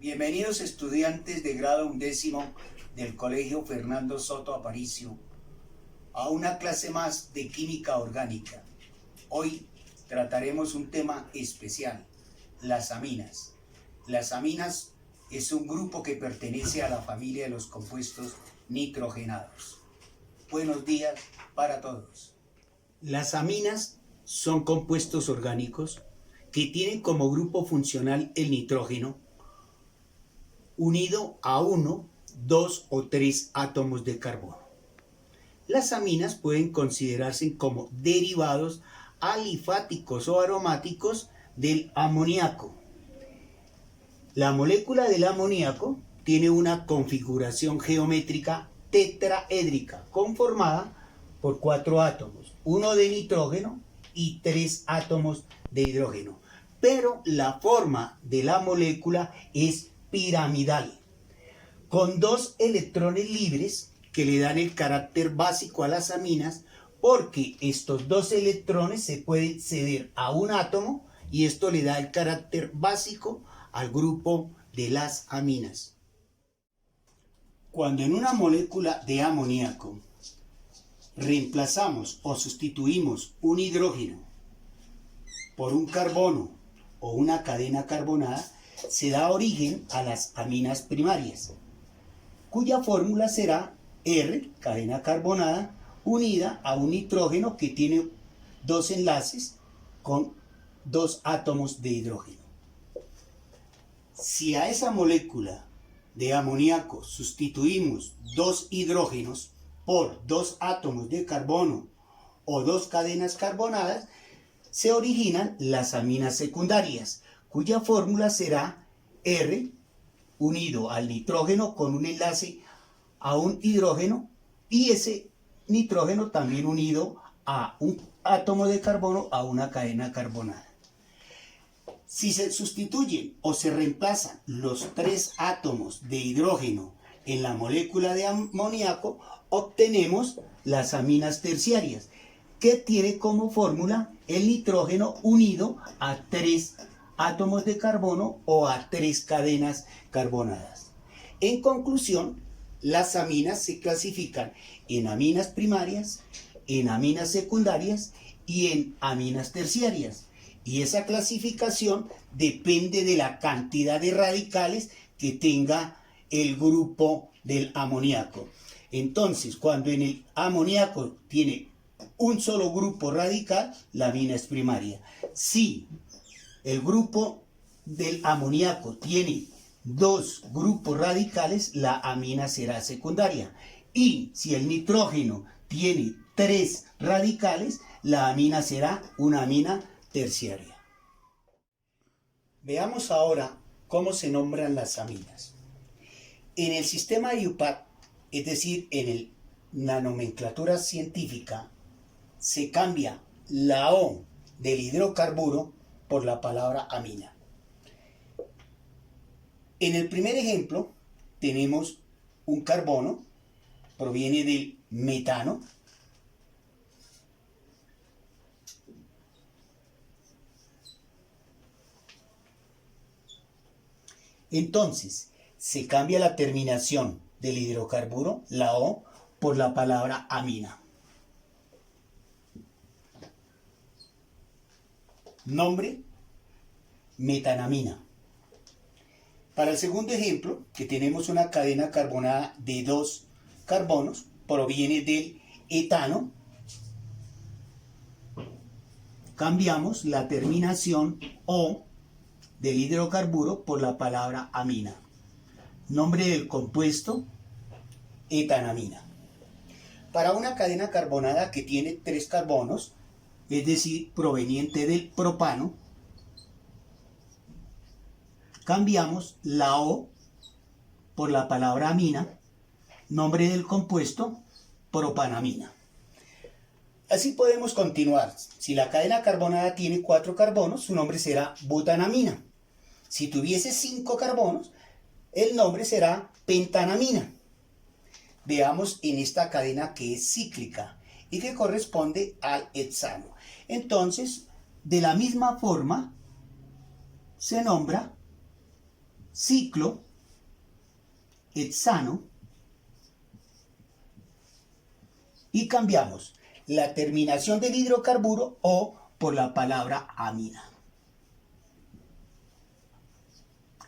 Bienvenidos estudiantes de grado 11 del Colegio Fernando Soto Aparicio a una clase más de química orgánica. Hoy trataremos un tema especial, las aminas. Las aminas es un grupo que pertenece a la familia de los compuestos nitrogenados. Buenos días para todos. Las aminas son compuestos orgánicos que tienen como grupo funcional el nitrógeno unido a 1, 2 o 3 átomos de carbono. Las aminas pueden considerarse como derivados alifáticos o aromáticos del amoníaco. La molécula del amoníaco tiene una configuración geométrica tetraédrica conformada por 4 átomos, 1 de nitrógeno y 3 átomos de hidrógeno. Pero la forma de la molécula es piramidal, con 2 electrones libres que le dan el carácter básico a las aminas, porque estos 2 electrones se pueden ceder a un átomo y esto le da el carácter básico al grupo de las aminas. Cuando en una molécula de amoníaco reemplazamos o sustituimos un hidrógeno por un carbono o una cadena carbonada, se da origen a las aminas primarias, cuya fórmula será R, cadena carbonada, unida a un nitrógeno que tiene 2 enlaces con 2 átomos de hidrógeno. Si a esa molécula de amoníaco sustituimos 2 hidrógenos por 2 átomos de carbono o 2 cadenas carbonadas, se originan las aminas secundarias, cuya fórmula será R unido al nitrógeno con un enlace a un hidrógeno y ese nitrógeno también unido a un átomo de carbono a una cadena carbonada. Si se sustituyen o se reemplazan los 3 átomos de hidrógeno en la molécula de amoníaco, obtenemos las aminas terciarias, que tiene como fórmula el nitrógeno unido a 3 átomos de carbono o a 3 cadenas carbonadas. En conclusión, las aminas se clasifican en aminas primarias, en aminas secundarias y en aminas terciarias. Y esa clasificación depende de la cantidad de radicales que tenga el grupo del amoníaco. Entonces, cuando en el amoníaco tiene un solo grupo radical, la amina es primaria. Si el grupo del amoníaco tiene 2 grupos radicales, la amina será secundaria. Y si el nitrógeno tiene 3 radicales, la amina será una amina terciaria. Veamos ahora cómo se nombran las aminas. En el sistema IUPAC, es decir, en la nomenclatura científica, se cambia la O del hidrocarburo por la palabra amina. En el primer ejemplo tenemos un carbono, proviene del metano. Entonces, se cambia la terminación del hidrocarburo, la O, por la palabra amina. Nombre, metanamina. Para el segundo ejemplo, que tenemos una cadena carbonada de 2 carbonos, proviene del etano. Cambiamos la terminación O del hidrocarburo por la palabra amina. Nombre del compuesto, etanamina. Para una cadena carbonada que tiene 3 carbonos, es decir, proveniente del propano, cambiamos la O por la palabra amina, nombre del compuesto, propanamina. Así podemos continuar. Si la cadena carbonada tiene 4 carbonos, su nombre será butanamina. Si tuviese 5 carbonos, el nombre será pentanamina. Veamos en esta cadena que es cíclica y que corresponde al hexano. Entonces, de la misma forma, se nombra ciclohexano y cambiamos la terminación del hidrocarburo O por la palabra amina.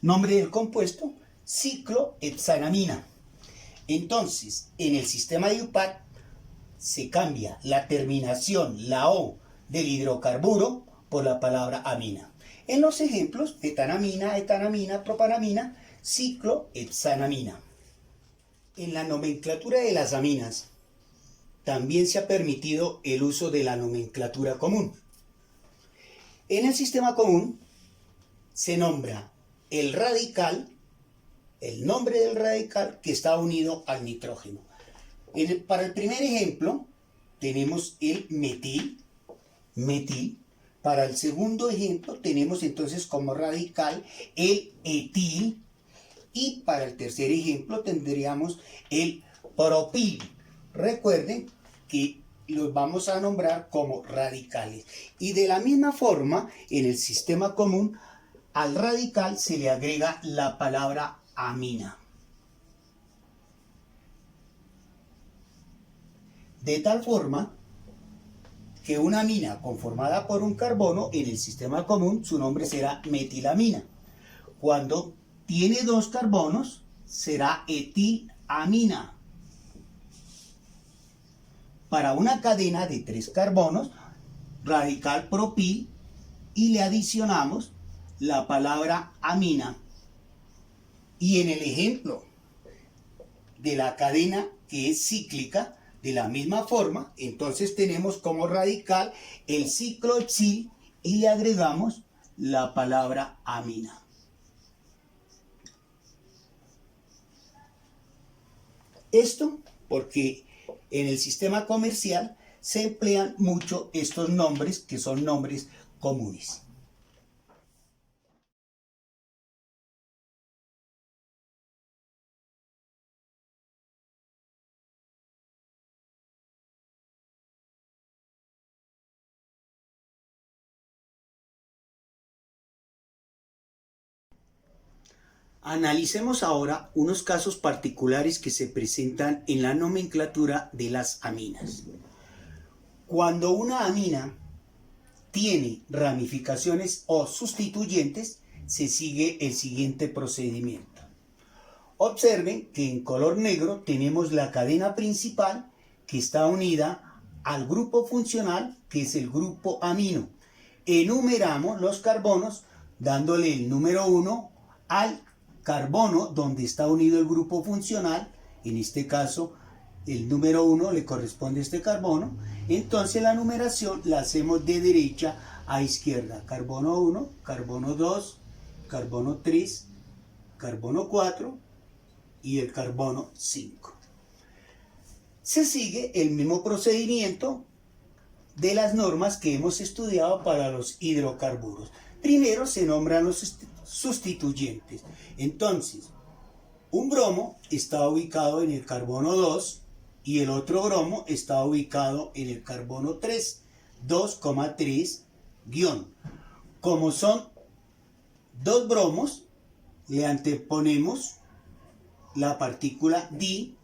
Nombre del compuesto, ciclohexanamina. Entonces, en el sistema de UPAC se cambia la terminación, la O del hidrocarburo por la palabra amina. En los ejemplos, etanamina, etanamina, propanamina, ciclohexanamina. En la nomenclatura de las aminas, también se ha permitido el uso de la nomenclatura común. En el sistema común se nombra el radical, el nombre del radical que está unido al nitrógeno. Para el primer ejemplo tenemos el metil. Para el segundo ejemplo tenemos entonces como radical el etil. Y para el tercer ejemplo tendríamos el propil. Recuerden que los vamos a nombrar como radicales. Y de la misma forma, en el sistema común, al radical se le agrega la palabra amina. De tal forma que una amina conformada por un carbono, en el sistema común, su nombre será metilamina. Cuando tiene dos carbonos, será etilamina. Para una cadena de 3 carbonos, radical propil, y le adicionamos la palabra amina. Y en el ejemplo de la cadena que es cíclica, de la misma forma, entonces tenemos como radical el ciclohexil y le agregamos la palabra amina. Esto porque en el sistema comercial se emplean mucho estos nombres que son nombres comunes. Analicemos ahora unos casos particulares que se presentan en la nomenclatura de las aminas. Cuando una amina tiene ramificaciones o sustituyentes, se sigue el siguiente procedimiento. Observen que en color negro tenemos la cadena principal que está unida al grupo funcional, que es el grupo amino. Enumeramos los carbonos dándole el número 1 al carbono donde está unido el grupo funcional. En este caso el número 1 le corresponde a este carbono. Entonces la numeración la hacemos de derecha a izquierda: carbono 1, carbono 2, carbono 3, carbono 4 y el carbono 5. Se sigue el mismo procedimiento de las normas que hemos estudiado para los hidrocarburos. Primero se nombran los sustituyentes. Entonces, un bromo está ubicado en el carbono 2 y el otro bromo está ubicado en el carbono 3, 2,3 guión. Como son dos bromos, le anteponemos la partícula di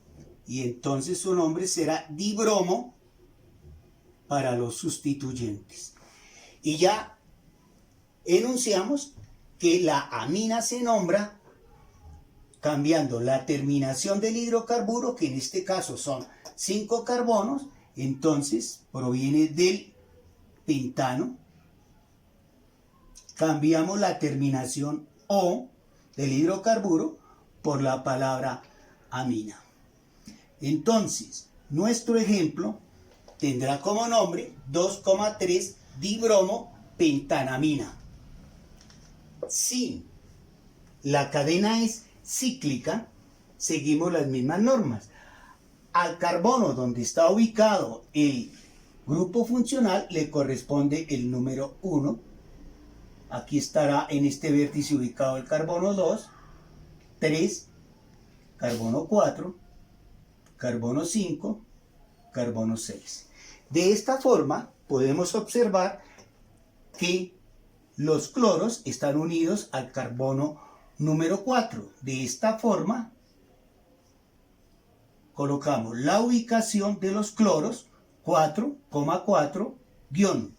y entonces su nombre será dibromo para los sustituyentes. Y ya enunciamos que la amina se nombra cambiando la terminación del hidrocarburo, que en este caso son 5 carbonos, entonces proviene del pentano. Cambiamos la terminación O del hidrocarburo por la palabra amina. Entonces, nuestro ejemplo tendrá como nombre 2,3 dibromo pentanamina. Si la cadena es cíclica, seguimos las mismas normas. Al carbono donde está ubicado el grupo funcional le corresponde el número 1. Aquí estará en este vértice ubicado el carbono 2, 3, carbono 4, carbono 5, carbono 6. De esta forma podemos observar que los cloros están unidos al carbono número 4. De esta forma, colocamos la ubicación de los cloros, 4,4 guión.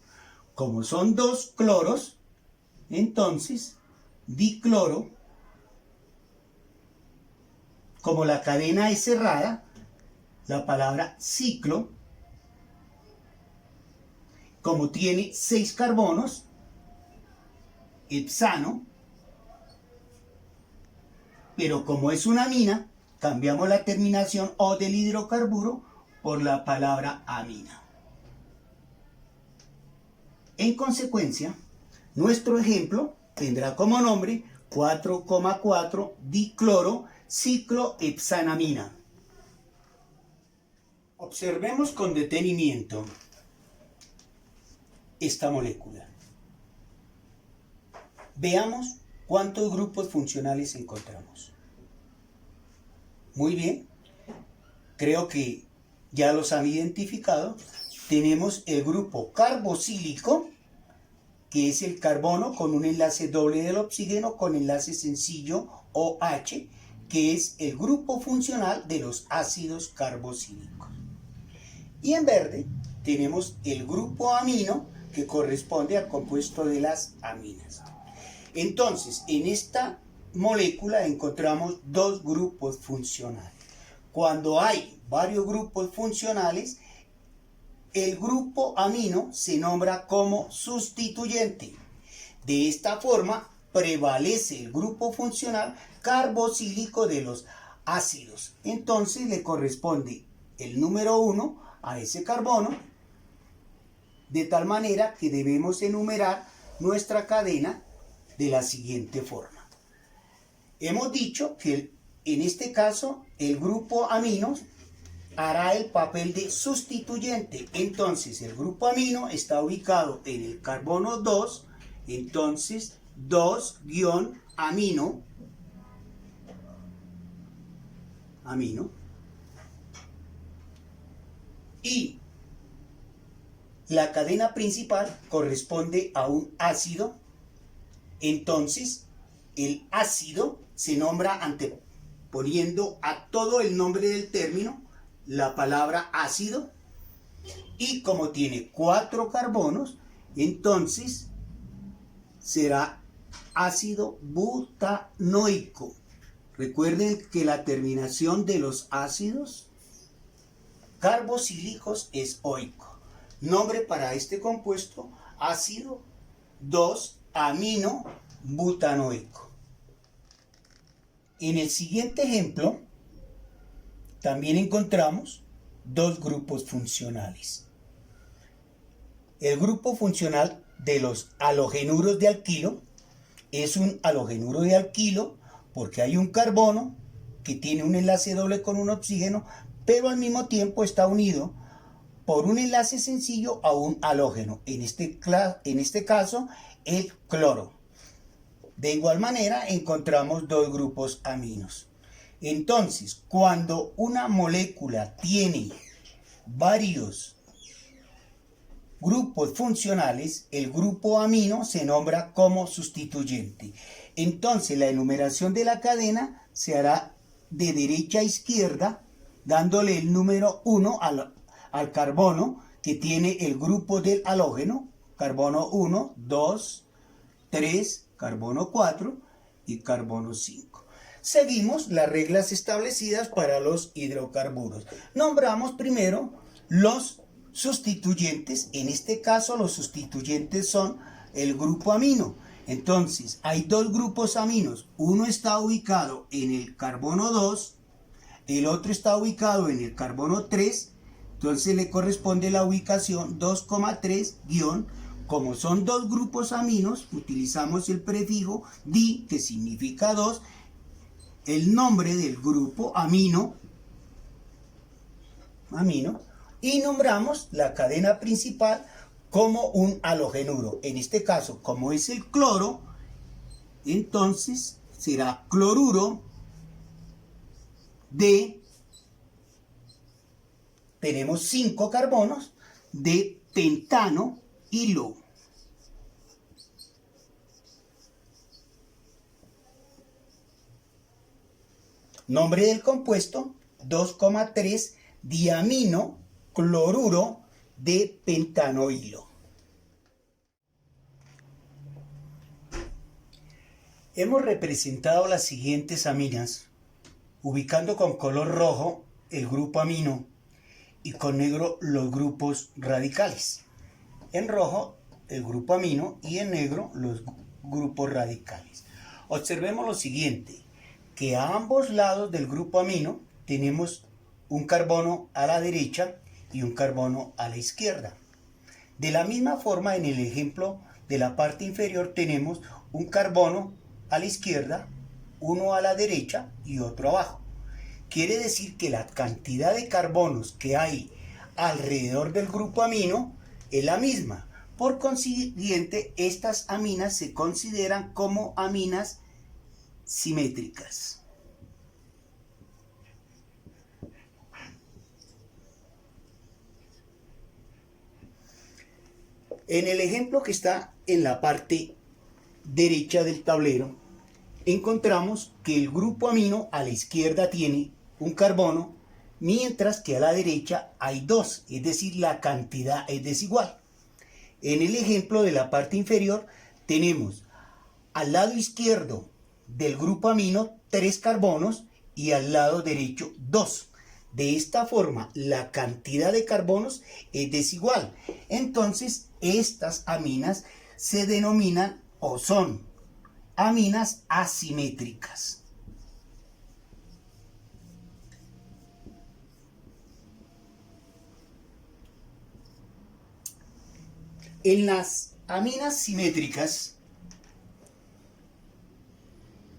Como son dos cloros, entonces dicloro, como la cadena es cerrada, la palabra ciclo, como tiene 6 carbonos, hexano, pero como es una amina, cambiamos la terminación O del hidrocarburo por la palabra amina. En consecuencia, nuestro ejemplo tendrá como nombre 4,4 dicloro ciclohexanamina. Observemos con detenimiento esta molécula. Veamos cuántos grupos funcionales encontramos. Muy bien, creo que ya los han identificado. Tenemos el grupo carboxílico, que es el carbono con un enlace doble del oxígeno con enlace sencillo OH, que es el grupo funcional de los ácidos carboxílicos. Y en verde tenemos el grupo amino, que corresponde al compuesto de las aminas. Entonces, en esta molécula encontramos dos grupos funcionales. Cuando hay varios grupos funcionales, el grupo amino se nombra como sustituyente. De esta forma, prevalece el grupo funcional carboxílico de los ácidos. Entonces, le corresponde el número 1 a ese carbono, de tal manera que debemos enumerar nuestra cadena de la siguiente forma. Hemos dicho que en este caso el grupo amino hará el papel de sustituyente. Entonces el grupo amino está ubicado en el carbono 2, entonces 2-amino, y la cadena principal corresponde a un ácido. Entonces el ácido se nombra anteponiendo a todo el nombre del término la palabra ácido, y como tiene 4 carbonos, entonces será ácido butanoico. Recuerden que la terminación de los ácidos carboxílicos es oico. Nombre para este compuesto: ácido 2-amino butanoico. En el siguiente ejemplo también encontramos dos grupos funcionales. El grupo funcional de los halogenuros de alquilo es un halogenuro de alquilo porque hay un carbono que tiene un enlace doble con un oxígeno, pero al mismo tiempo está unido por un enlace sencillo a un halógeno, en este caso el cloro. De igual manera encontramos dos grupos aminos. Entonces, cuando una molécula tiene varios grupos funcionales, el grupo amino se nombra como sustituyente. Entonces, la enumeración de la cadena se hará de derecha a izquierda, dándole el número 1 al carbono que tiene el grupo del halógeno, carbono 1, 2, 3, carbono 4 y carbono 5. Seguimos las reglas establecidas para los hidrocarburos. Nombramos primero los sustituyentes. En este caso los sustituyentes son el grupo amino. Entonces hay dos grupos aminos. Uno está ubicado en el carbono 2, el otro está ubicado en el carbono 3. Entonces le corresponde la ubicación 2,3-. Como son dos grupos aminos, utilizamos el prefijo di, que significa 2, el nombre del grupo amino, y nombramos la cadena principal como un halogenuro. En este caso, como es el cloro, entonces será cloruro de, tenemos 5 carbonos, de pentano hilo. Nombre del compuesto, 2,3 diamino cloruro de pentanoilo. Hemos representado las siguientes aminas, ubicando con color rojo el grupo amino y con negro los grupos radicales. En rojo el grupo amino y en negro los grupos radicales. Observemos lo siguiente, que a ambos lados del grupo amino tenemos un carbono a la derecha y un carbono a la izquierda. De la misma forma, en el ejemplo de la parte inferior tenemos un carbono a la izquierda, uno a la derecha y otro abajo. Quiere decir que la cantidad de carbonos que hay alrededor del grupo amino es la misma. Por consiguiente, estas aminas se consideran como aminas simétricas. En el ejemplo que está en la parte derecha del tablero, encontramos que el grupo amino a la izquierda tiene un carbono, mientras que a la derecha hay dos, es decir, la cantidad es desigual. En el ejemplo de la parte inferior tenemos al lado izquierdo del grupo amino 3 carbonos y al lado derecho 2. De esta forma la cantidad de carbonos es desigual. Entonces estas aminas se denominan o son aminas asimétricas. En las aminas simétricas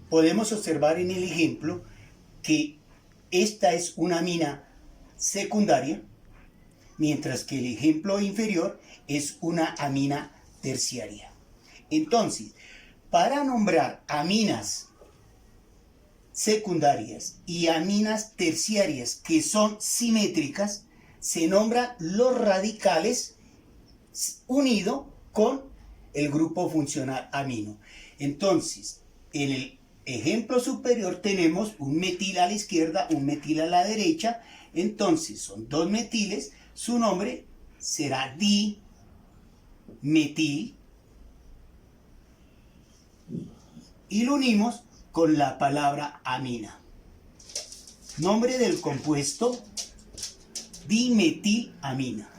podemos observar en el ejemplo que esta es una amina secundaria, mientras que el ejemplo inferior es una amina terciaria. Entonces, para nombrar aminas secundarias y aminas terciarias que son simétricas, se nombran los radicales unido con el grupo funcional amino. Entonces, en el ejemplo superior tenemos un metil a la izquierda, un metil a la derecha. Entonces, son dos metiles, su nombre será dimetil y lo unimos con la palabra amina. Nombre del compuesto, dimetilamina.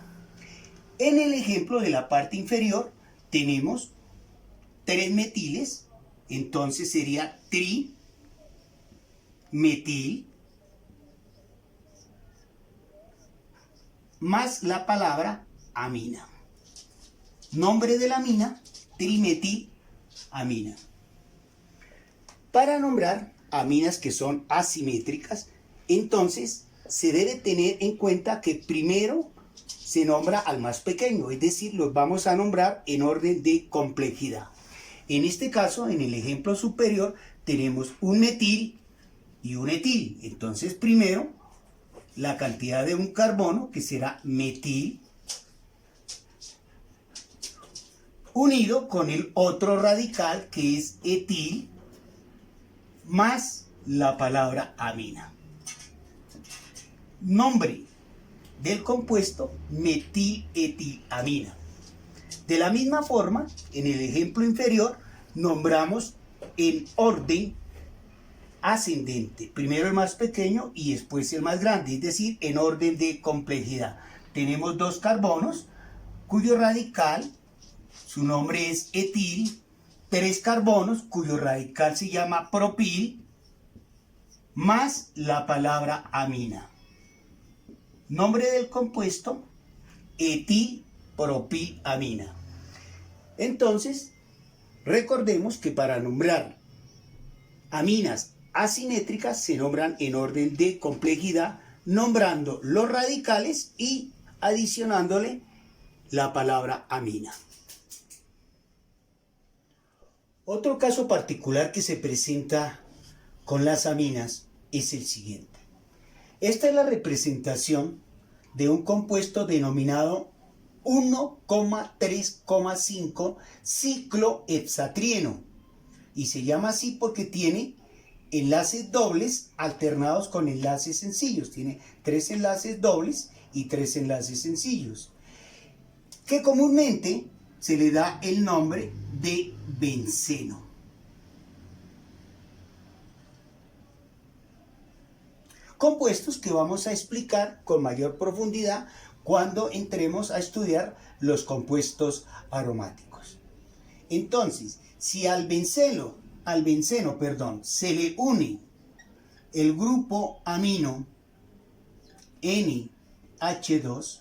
En el ejemplo de la parte inferior tenemos 3 metiles, entonces sería trimetil más la palabra amina. Nombre de la amina, trimetilamina. Para nombrar aminas que son asimétricas, entonces se debe tener en cuenta que primero se nombra al más pequeño, es decir, los vamos a nombrar en orden de complejidad. En este caso, en el ejemplo superior, tenemos un metil y un etil. Entonces, primero, la cantidad de un carbono, que será metil, unido con el otro radical, que es etil, más la palabra amina. Nombre del compuesto metiletilamina. De la misma forma, en el ejemplo inferior, nombramos en orden ascendente. Primero el más pequeño y después el más grande, es decir, en orden de complejidad. Tenemos 2 carbonos, cuyo radical, su nombre es etil, 3 carbonos, cuyo radical se llama propil, más la palabra amina. Nombre del compuesto, etilpropilamina. Entonces, recordemos que para nombrar aminas asimétricas se nombran en orden de complejidad, nombrando los radicales y adicionándole la palabra amina. Otro caso particular que se presenta con las aminas es el siguiente. Esta es la representación de un compuesto denominado 1,3,5 ciclohexatrieno y se llama así porque tiene enlaces dobles alternados con enlaces sencillos. Tiene 3 enlaces dobles y 3 enlaces sencillos, que comúnmente se le da el nombre de benceno. Compuestos que vamos a explicar con mayor profundidad cuando entremos a estudiar los compuestos aromáticos. Entonces, si al benceno, se le une el grupo amino NH2,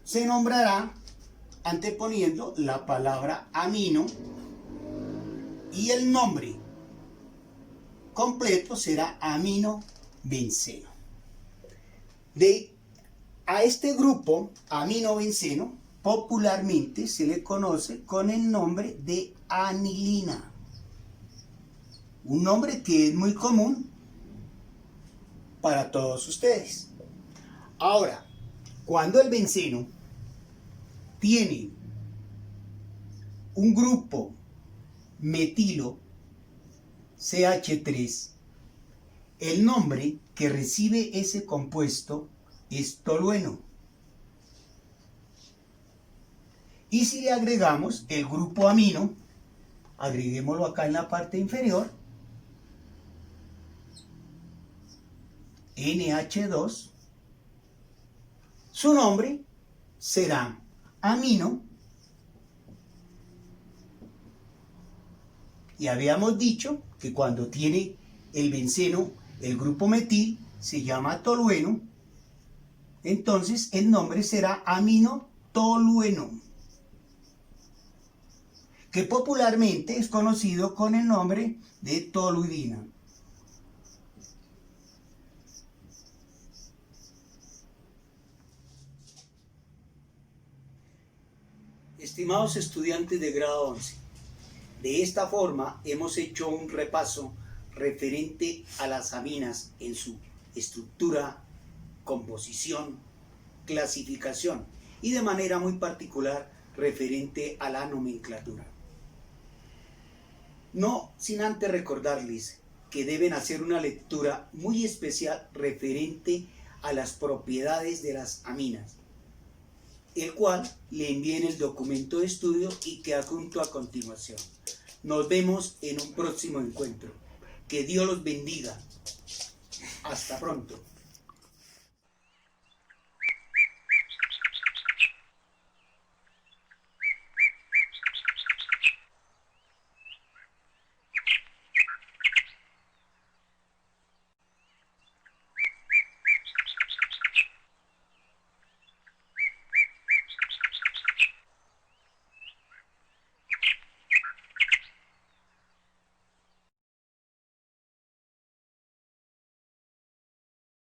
se nombrará anteponiendo la palabra amino y el nombre completo será aminobenceno. A este grupo aminobenceno popularmente se le conoce con el nombre de anilina, un nombre que es muy común para todos ustedes. Ahora, cuando el benceno tiene un grupo metilo CH3, el nombre que recibe ese compuesto es tolueno. Y si le agregamos el grupo amino, agreguémoslo acá en la parte inferior, NH2, su nombre será amino. Y habíamos dicho que cuando tiene el benceno, el grupo metil, se llama tolueno, entonces el nombre será aminotolueno, que popularmente es conocido con el nombre de toluidina. Estimados estudiantes de grado 11, de esta forma hemos hecho un repaso referente a las aminas en su estructura, composición, clasificación y de manera muy particular referente a la nomenclatura. No sin antes recordarles que deben hacer una lectura muy especial referente a las propiedades de las aminas, el cual le envié en el documento de estudio y que adjunto a continuación. Nos vemos en un próximo encuentro. Que Dios los bendiga. Hasta pronto.